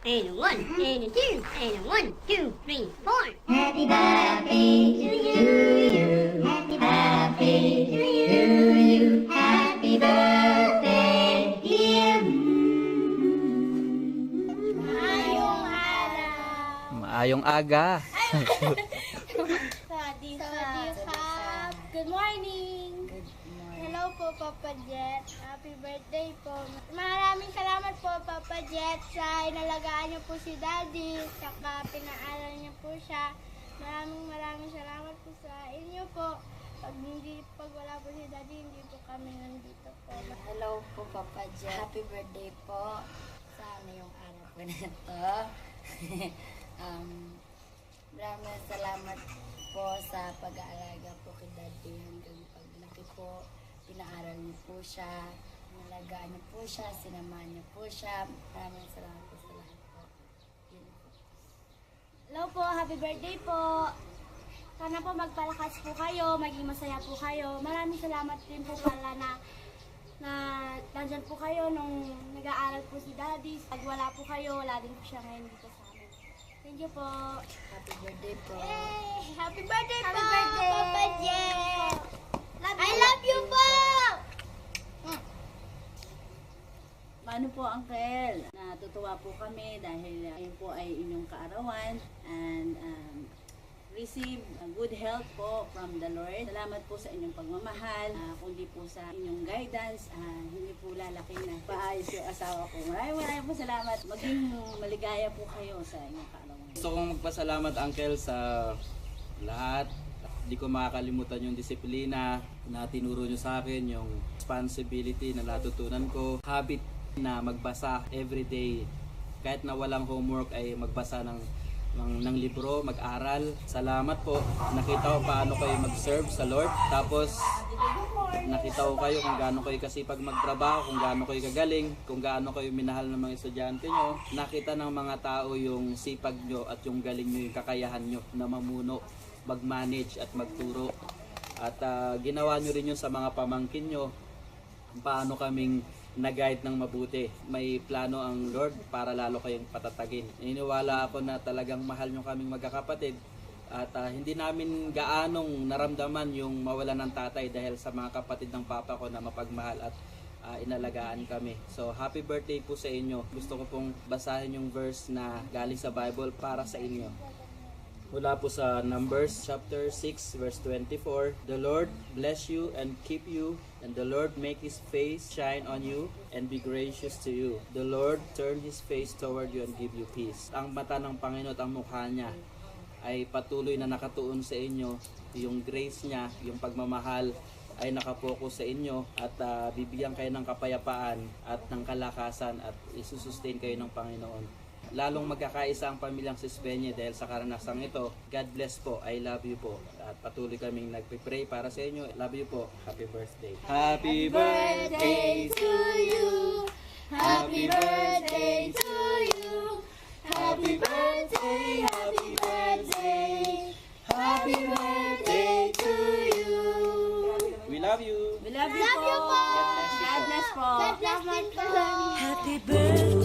and a one, and a two, and a one, two, three, four. Happy birthday to you. Happy birthday to you. Happy birthday, dear. Ngayong araw. Maayong aga. Sawadee-khap. Good morning. Hello po, Papa Jet. Happy birthday po. Maraming salamat po, Papa Jet, sa inalagaan niyo po si Daddy, saka pinaaral niyo po siya. Maraming salamat po sa inyo po. Pag wala po si Daddy, hindi po kami nandito po. Hello po, Papa Jet. Happy birthday po. Sana yung araw po na ito. Maraming salamat po sa pag-aalaga po kay Daddy hanggang paglaki po. Pinaaral niyo po siya, nalagaan niyo po siya, sinamahan niyo po siya. Maraming salamat po sa lahat po. Yun po. Hello po, happy birthday po. Sana po magpalakas po kayo, maging masaya po kayo. Maraming salamat din po pala na nandyan po kayo nung nag-aaral po si Daddy. Pag wala po kayo, wala din po siya ngayon dito sa amin. Thank you po. Happy birthday po. Yay! Happy birthday Happy po, birthday! Papa Jet! I love you po! Paano po, Uncle? Natutuwa po kami dahil ayun po ay inyong kaarawan and receive good health po from the Lord. Salamat po sa inyong pagmamahal. Kundi po sa inyong guidance, hindi po lalaki na paayos yung asawa ko. Maraming po salamat. Maging maligaya po kayo sa inyong kaarawan. Gusto kong magpasalamat, Uncle, sa lahat. Hindi ko makakalimutan yung disiplina na tinuro nyo sa akin, yung responsibility na natutunan ko, habit na magbasa everyday. Kahit na walang homework ay magbasa ng libro, mag-aral. Salamat po. Nakita ko paano kayo mag-serve sa Lord. Tapos nakita ko kayo kung gaano kayo kasipag magtrabaho, kung gaano kayo kagaling, kung gaano kayo minahal ng mga estudyante nyo. Nakita ng mga tao yung sipag nyo at yung galing nyo, yung kakayahan nyo na mamuno, mag-manage at magturo. At ginawa nyo rin yun sa mga pamangkin nyo. Paano kaming nag-guide ng mabuti. May plano ang Lord para lalo kayong patatagin. Naniniwala ako na talagang mahal nyo kaming magkakapatid at hindi namin gaanong naramdaman yung mawalan ng tatay dahil sa mga kapatid ng papa ko na mapagmahal at inalagaan kami. So happy birthday po sa inyo. Gusto ko pong basahin yung verse na galing sa Bible para sa inyo. Mula po sa Numbers chapter 6 verse 24. The Lord bless you and keep you, and the Lord make His face shine on you and be gracious to you. The Lord turn His face toward you and give you peace. Ang mata ng Panginoon at ang mukha niya ay patuloy na nakatuon sa inyo. Yung grace niya, yung pagmamahal ay nakapokus sa inyo at bibigyan kayo ng kapayapaan at ng kalakasan at isusustain kayo ng Panginoon. Lalong magkakaisa ang pamilyang Sispeñe dahil sa karanasang ito. God bless po. I love you po. At patuloy kaming nagpipray para sa inyo. Love you po. Happy birthday. Happy birthday to you. Happy birthday to you. Happy birthday, happy birthday. Happy birthday to you. We love you. We love you po. po. God bless you po. God bless po. God bless din po. Happy birthday